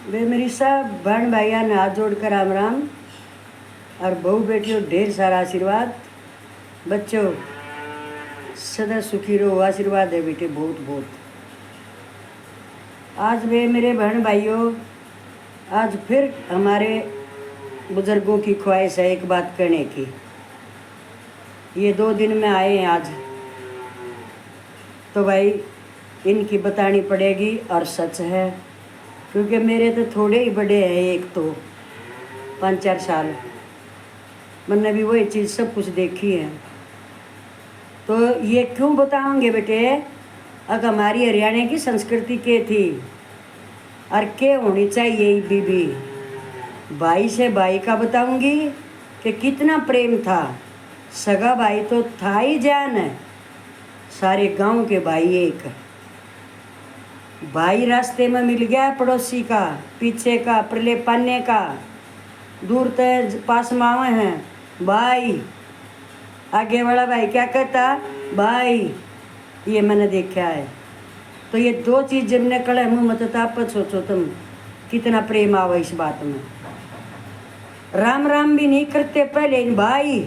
वे मेरी सब बहन भाइयों ने हाथ जोड़कर राम राम और बहू बेटियों ढेर सारा आशीर्वाद। बच्चों सदा सुखी रहो, आशीर्वाद है बेटे बहुत बहुत। आज वे मेरे बहन भाइयों, आज फिर हमारे बुजुर्गों की ख्वाहिश है एक बात करने की। ये 2 दिन में आए हैं आज, तो भाई इनकी बतानी पड़ेगी और सच है, क्योंकि मेरे तो थोड़े ही बड़े हैं, एक तो 5-4 साल, मैंने भी वही चीज़ सब कुछ देखी है। तो ये क्यों बताओगे बेटे, अगर हमारी हरियाणा की संस्कृति के थी और के होनी चाहिए बीबी। भाई से भाई का बताऊंगी कि कितना प्रेम था। सगा भाई तो था ही जान है, सारे गांव के भाई एक। भाई रास्ते में मिल गया पड़ोसी का, पीछे का, परले पाने का, दूर तक पास में आवे हैं भाई। आगे वाला भाई क्या कहता, भाई। ये मैंने देखा है। तो ये 2 चीज़ जब निकले मुँह मत आप सोचो तुम कितना प्रेम आवे इस बात में। राम राम भी नहीं करते पहले, भाई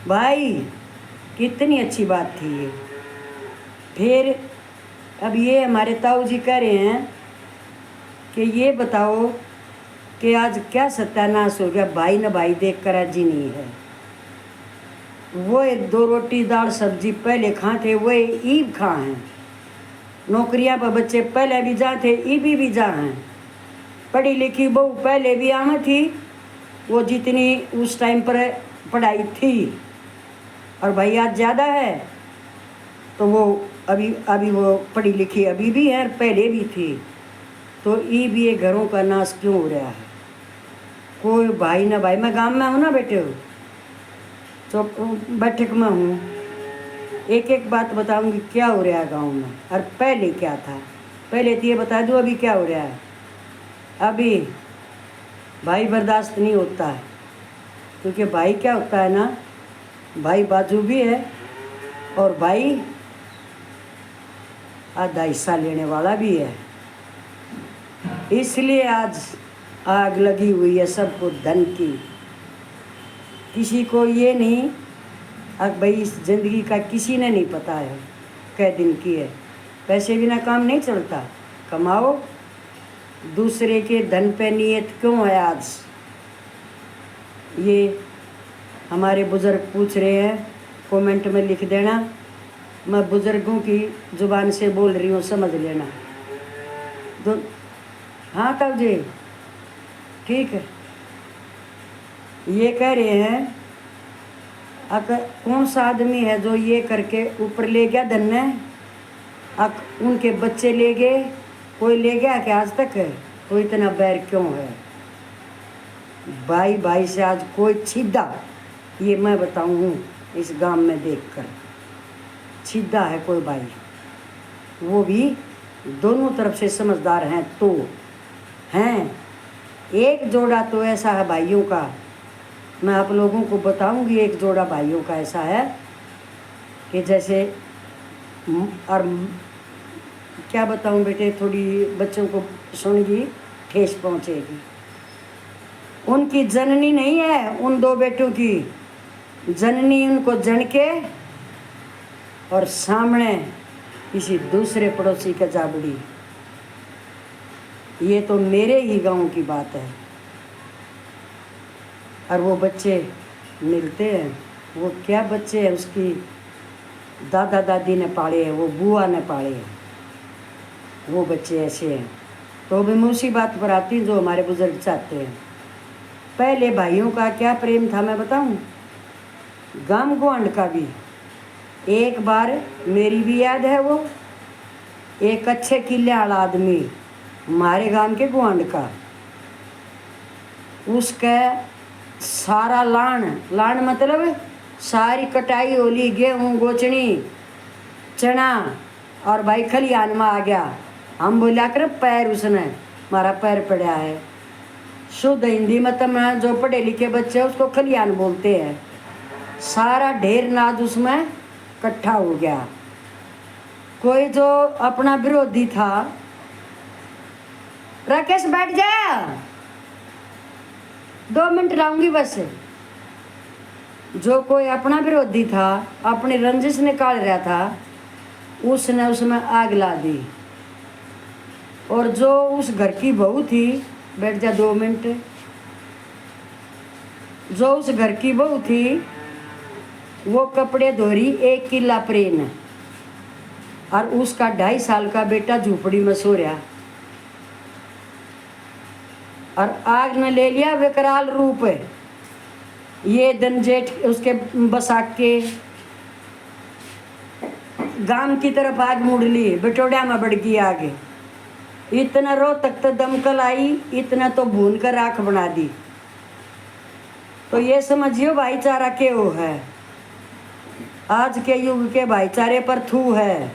भाई, कितनी अच्छी बात थी ये। फिर अब ये हमारे ताऊ जी कह रहे हैं कि ये बताओ कि आज क्या सत्यानाश हो गया, भाई न भाई देख कर राजी नहीं है। वो 2 रोटी दाल सब्जी पहले खाते, वो ईब खा हैं। नौकरियां पर बच्चे पहले भी जा थे, ईबी भी जा हैं। पढ़ी लिखी बहू पहले भी आम थी, वो जितनी उस टाइम पर पढ़ाई थी, और भाई आज ज़्यादा है तो वो अभी वो पढ़ी लिखी अभी भी है, पहले भी थी। तो ये घरों का नाश क्यों हो रहा है। कोई भाई ना भाई, मैं गांव में हूँ ना बेटे, तो बैठक में हूँ, एक एक बात बताऊंगी क्या हो रहा है गांव में और पहले क्या था। पहले तो ये बता दूँ अभी क्या हो रहा है। अभी भाई बर्दाश्त नहीं होता है, क्योंकि भाई क्या होता है ना, भाई बाजू भी है और भाई आधा हिस्सा लेने वाला भी है। इसलिए आज आग लगी हुई है सबको धन की। किसी को ये नहीं, अब भाई इस ज़िंदगी का किसी ने नहीं पता है कै दिन की है। पैसे बिना काम नहीं चलता, कमाओ। दूसरे के धन पे नियत क्यों है आज, ये हमारे बुज़ुर्ग पूछ रहे हैं, कमेंट में लिख देना। मैं बुज़ुर्गों की ज़ुबान से बोल रही हूँ, समझ लेना। तो हाँ कब जी, ठीक है। ये कह रहे हैं अगर कौन सा आदमी है जो ये करके ऊपर ले गया धन ने, उनके बच्चे ले गए, कोई ले गया क्या आज तक है। तो इतना बैर क्यों है भाई भाई से आज कोई छिदा, ये मैं बताऊँ इस गांव में देखकर छिदा है कोई भाई। वो भी दोनों तरफ से समझदार हैं तो हैं। एक जोड़ा तो ऐसा है भाइयों का, मैं आप लोगों को बताऊंगी। एक जोड़ा भाइयों का ऐसा है कि जैसे, और क्या बताऊं बेटे, थोड़ी बच्चों को सुनगी ठेस पहुंचेगी। उनकी जननी नहीं है, उन 2 बेटों की जननी उनको जन के और सामने किसी दूसरे पड़ोसी का जाबड़ी। ये तो मेरे ही गांव की बात है। और वो बच्चे मिलते हैं, वो क्या बच्चे हैं, उसकी दादा दादी ने पाले हैं, वो बुआ ने पाले हैं, वो बच्चे ऐसे हैं। तो भी मैं उसी बात पर आती हूँ जो हमारे बुजुर्ग चाहते हैं। पहले भाइयों का क्या प्रेम था मैं बताऊँ, गांव गुआंढ का भी। एक बार मेरी भी याद है, वो एक अच्छे किले वाला आदमी हमारे गांव के गुआंढ का, उसका सारा लान मतलब सारी कटाई होली, गेहूँ गोचनी चना, और भाई खलियान में आ गया। हम बोला कर पैर, उसने हमारा पैर पड़ा है। शुद्ध हिंदी में तो मैं जो पढ़े लिखे बच्चे उसको खलियान बोलते हैं। सारा ढेर नाद उसमें इकट्ठा हो गया। कोई जो अपना विरोधी था राकेश बैठ जा, 2 मिनट लाऊंगी बस। जो कोई अपना विरोधी था, अपनी रंजिश निकाल रहा था, उसने उसमें आग ला दी। और जो उस घर की बहू थी, बैठ जा 2 मिनट, जो उस घर की बहू थी वो कपड़े धो रही 1 किला प्रेन, और उसका 2.5 साल का बेटा झूपड़ी में सो रहा, और आग ने ले लिया विकराल रूप। ये दिन जेठ उसके बसाक के गांव की तरफ आग मुड़ ली, बटोड़ा में बढ़ गई आग। इतना रो तक तो दमकल आई, इतना तो भून कर राख बना दी। तो ये समझियो भाईचारा के वो है, आज के युग के भाईचारे पर थू है,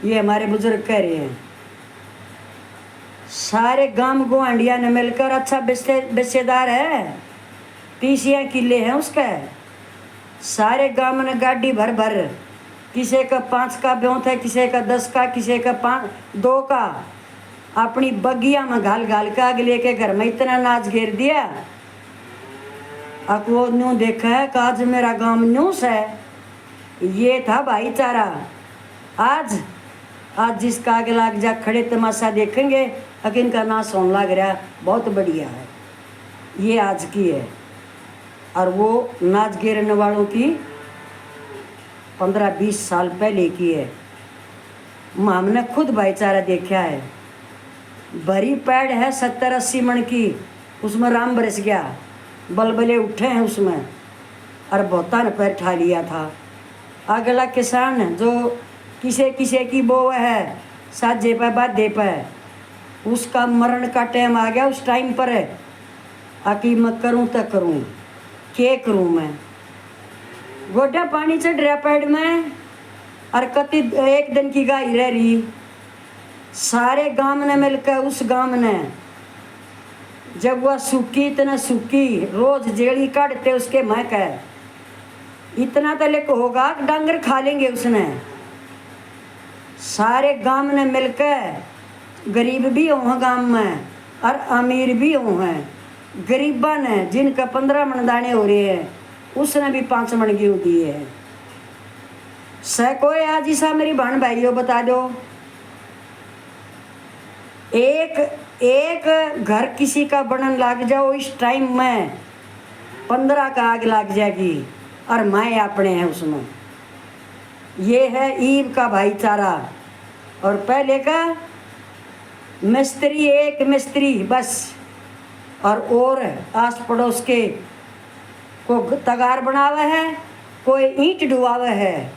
ये हमारे बुजुर्ग कह रहे हैं। सारे गांव गुआंढिया ने मिलकर, अच्छा बेसेदार है, 30 किले हैं उसका, सारे गांव ने गाड़ी भर भर, किसी का 5 का ब्योंत है, किसी का 10 का, किसी का 2 का, अपनी बगिया में घाल घाल के अगले के घर में इतना नाच घेर दिया। अब वो न्यू देखा है कि आज मेरा गांव न्यूस है। ये था भाईचारा। आज जिसका आगे लाग जा खड़े तमाशा देखेंगे, अगर इनका नाच होने लग रहा, बहुत बढ़िया है, ये आज की है। और वो नाच गिरने वालों की 15-20 साल पहले की है। हमने खुद भाईचारा देखा है। भरी पैड है 70-80 मन की, उसमें राम बरस गया, बलबले उठे हैं उसमें, और बहुता ने पैर ठा लिया था। अगला किसान जो किसे की बो है, साजे पे बाधे पे, उसका मरण का टाइम आ गया। उस टाइम पर आकि मैं करूँ तो करूँ, क्या करूँ मैं। गोड्डा पानी चढ़ रहा पैड में, और कति 1 दिन की गाय रह रही। सारे गांव ने मिलकर, उस गांव ने जब वह सूखी, इतना सूखी, रोज जेड़ी काटते उसके महक है, इतना तो लेकर होगा डांगर खा लेंगे उसने। सारे गांव ने मिलकर, गरीब भी हो गांव में और अमीर भी हो हैं। गरीबा ने जिनका 15 मन दाने हो रहे हैं, उसने भी 5 मन गेहूँ दिए है। कोई आज ईसा मेरी बहन भाइयों बता दो, एक घर किसी का बनन लाग जाओ, इस टाइम में 15 का आग लग जाएगी, और माए अपने हैं उसमें। ये है ईब का भाईचारा। और पहले का मिस्त्री, एक मिस्त्री बस, और आस पड़ोस के को तगार बनावे है, कोई ईंट डुबावे है,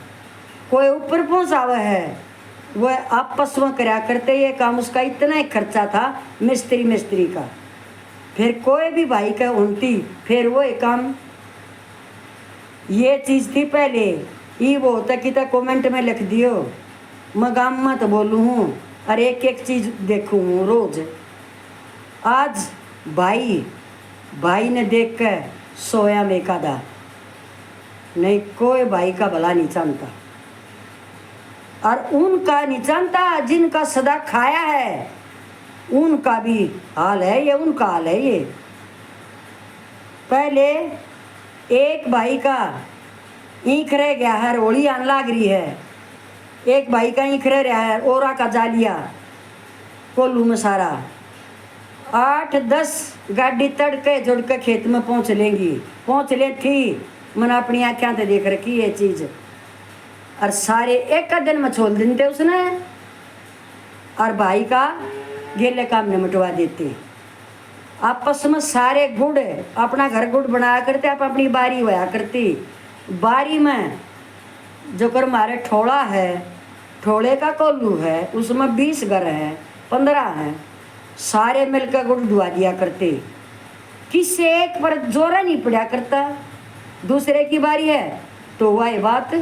कोई ऊपर पहुँचावे है, वह आपस में करा करते। ये काम उसका इतना ही खर्चा था मिस्त्री का। फिर कोई भी भाई का उनती, फिर वो एक काम, ये चीज़ थी पहले। ये वो होता कि तो कमेंट में लिख दियो, मैं गाम मत बोलूँ हूँ, और एक चीज़ देखूँ हूँ रोज। आज भाई ने देख कर सोया में कादा नहीं, कोई भाई का भला नहीं जानता, और उनका नहीं जानता जिनका सदा खाया है, उनका भी हाल है ये, उनका हाल है ये। पहले एक भाई का ईंख रह गया है, होली आने लाग रही है, एक भाई का ईंख रह रहा है, ओरा का जालिया कोल्लू में सारा 8-10 गाड़ी तड़के जुड़ के खेत में पहुँच ले थी। मैंने अपनी आँखें से देख रखी ये चीज़। और सारे एक दिन में छोड़ देते उसने, और भाई का गेले काम ने मिटवा देते। आपस में सारे गुड़, अपना घर गुड़ बनाया करते, आप अपनी बारी होया करती। बारी में जो कर हमारे ठोड़ा है, ठोड़े का कोल्लू है, उसमें 20 घर हैं, 15 हैं, सारे मिलकर गुड़ डुआ दिया करते। किसी एक पर जोरा नहीं पड़ा करता, दूसरे की बारी है तो वही बात।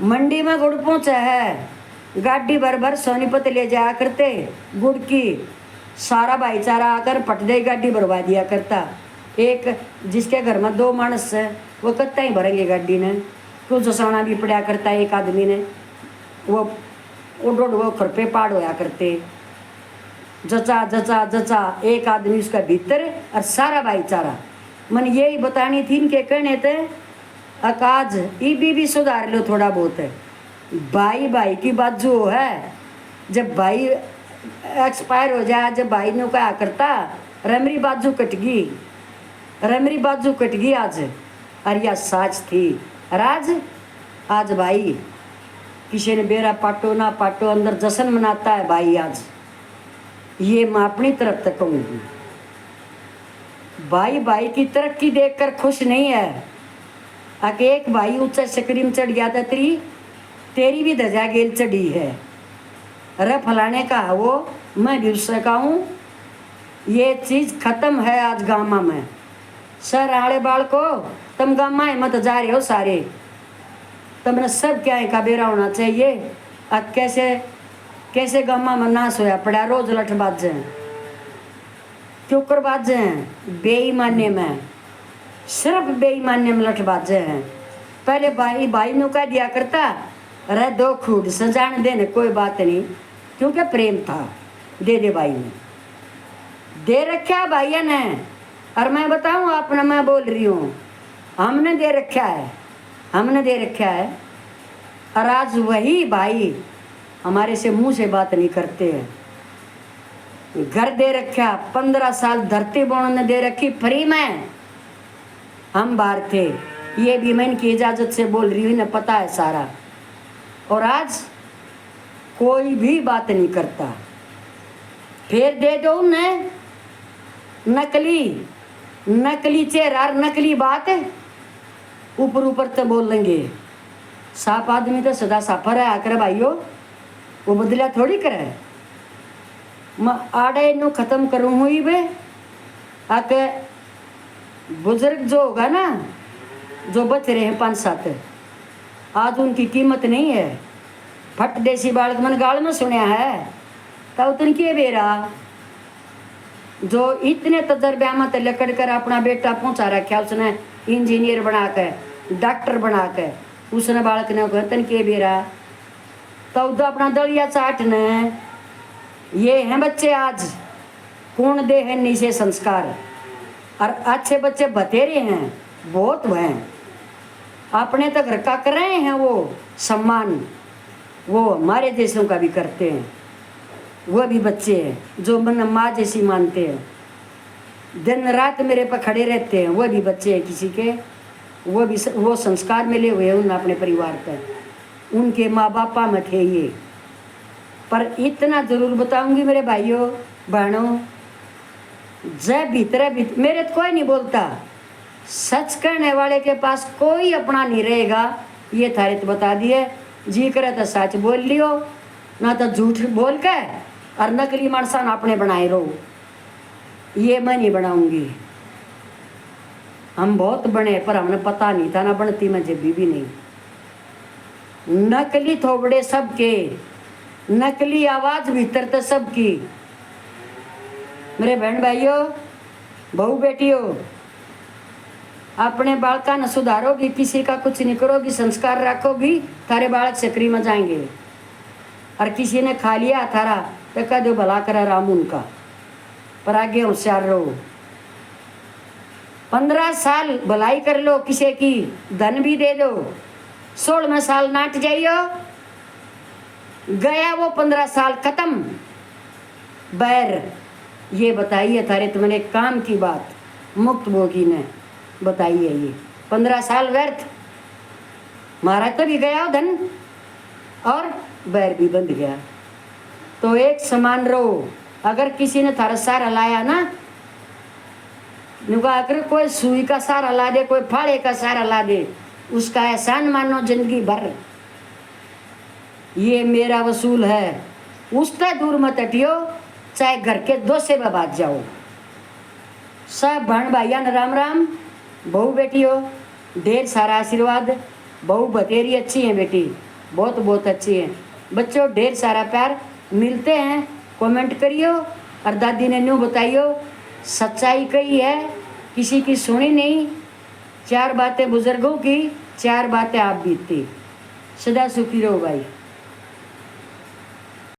मंडी में गुड़ पहुँचा है, गाड़ी भर भर सोनीपत ले जाया करते गुड़ की, सारा भाईचारा आकर पट दे गाड़ी भरवा दिया करता। एक जिसके घर में 2 मानस है, वो कत्ता ही भरेंगे गाड़ी ने, तो जसाना भी पड़ा करता एक आदमी ने, वो डोड वो खरपे पाड़ होया करते। जचा जचा जचा एक आदमी उसका भीतर और सारा भाईचारा। मन यही बतानी थी इनके कहने थे अकाज ई भी सुधार लो थोड़ा बहुत है। भाई भाई की बात जो है, जब भाई एक्सपायर हो जाए, जब भाई ने क्या करता रमरी बाजू कट गई, रमरी बाजू कट गई आज। और यह साच थी आज भाई किसी ने बेरा पाटो ना पाटो अंदर जश्न मनाता है भाई आज। ये मैं अपनी तरफ तक कहूँगी, भाई भाई की तरक्की देखकर खुश नहीं है। आके एक भाई ऊंचा सकरीम चढ़ गया था, तेरी भी धजा गेल चढ़ी है, अरे फलाने का है वो, मैं भी उससे कहूँ ये चीज़ खत्म है आज गामा में। सर आड़े बाल को तुम गामा है मत जा रहे हो सारे, तुमने सब क्या है का बेरा होना चाहिए। अब कैसे गामा में ना सोया पड़ा, रोज लठ बाजे क्यों कर बाजे हैं, बेईमाने में, सिर्फ बेईमाने में लठ बाजे हैं। पहले भाई भाई ने कह दिया करता अरे दो खूड सजान देने कोई बात नहीं, क्योंकि प्रेम था, दे दे भाई ने, दे रखा भैया ने। और मैं बताऊं आपने, मैं बोल रही हूँ हमने दे रखा है, हमने दे रखा है। और आज वही भाई हमारे से मुंह से बात नहीं करते हैं। घर दे रखा, 15 साल धरती बोन ने दे रखी फ्री में, हम बाहर थे, ये भी मैं इनकी इजाज़त से बोल रही हूँ, इन्हें पता है सारा। और आज कोई भी बात नहीं करता, फिर दे दो उन्हें नकली चेहरा, नकली बात ऊपर ऊपर तो बोल लेंगे। साफ आदमी तो सदा साफर है आकर भाइयों, वो बदला थोड़ी करे। मैं आड़े नु खत्म करूँ हुई बे आके बुजुर्ग जो होगा ना, जो बच रहे हैं 5-7, आज उनकी कीमत नहीं है। फट देसी बालक मन गाल में सुनया है तब तुम के बेरा जो इतने तजर्बे में लकड़ कर अपना बेटा पहुंचा रखा, उसने इंजीनियर बना के, डॉक्टर बना के, उसने बालक ने तन के बेरा तब तो अपना दलिया चाट ने। ये हैं बच्चे आज कौन दे है नीचे संस्कार, और अच्छे बच्चे बतेरे हैं बहुत हैं, अपने तक रखा कर रहे हैं वो सम्मान, वो हमारे देशों का भी करते हैं। वो भी बच्चे हैं जो मन माँ जैसी मानते हैं, दिन रात मेरे पर खड़े रहते हैं, वो भी बच्चे हैं किसी के, वो संस्कार मिले हुए हैं उन्हें अपने परिवार पर, उनके माँ बापा में थे ये। पर इतना ज़रूर बताऊंगी मेरे भाइयों बहनों, जय भीतर मेरे तो कोई नहीं बोलता, सच कहने वाले के पास कोई अपना नहीं रहेगा, ये थारे तो बता दिए। जी करे तो सच बोल लियो, ना तो झूठ बोल के और नकली मानसान अपने बनाए रहो, ये मैं नहीं बनाऊंगी। हम बहुत बने पर हमने पता नहीं था, ना बनती मैं जब भी नहीं। नकली थोबड़े सबके, नकली आवाज भीतर तो सबकी। मेरे बहन भाइयों बहू बेटियों, अपने बालका न सुधारोगी, किसी का कुछ नहीं करोगी, संस्कार रखोगी, थारे बालक सक्रिय में जाएंगे। और किसी ने खा लिया थारा तो कह दो भला करा राम उनका, पर आगे होशियार रहो। 15 साल भलाई कर लो किसी की, धन भी दे दो, 16वें साल नाट जाइयो, गया वो 15 साल खत्म। बैर ये बताइए थारे तुमने काम की बात मुक्त भोगी ने बताइए, ये 15 साल व्यर्थ, मारा तो भी गया धन और बैर भी बंध गया। तो एक समान रहो। अगर किसी ने थारा सारा लाया ना, नुका अगर कोई सुई का सारा ला दे, कोई फाड़े का सारा ला दे, उसका एहसान मानो जिंदगी भर, ये मेरा वसूल है। उससे दूर मत हटियो, चाहे घर के दो से बात जाओ। सब बहन भाइया न राम राम, बहू बेटियों ढेर सारा आशीर्वाद। बहू बतेरी अच्छी है बेटी, बहुत बहुत अच्छी है। बच्चों ढेर सारा प्यार, मिलते हैं, कमेंट करियो। और दादी ने न्यू बताइयो, सच्चाई कही है, किसी की सुनी नहीं। 4 बातें बुजुर्गों की, 4 बातें आप बीतती। सदा सुखी रहो भाई।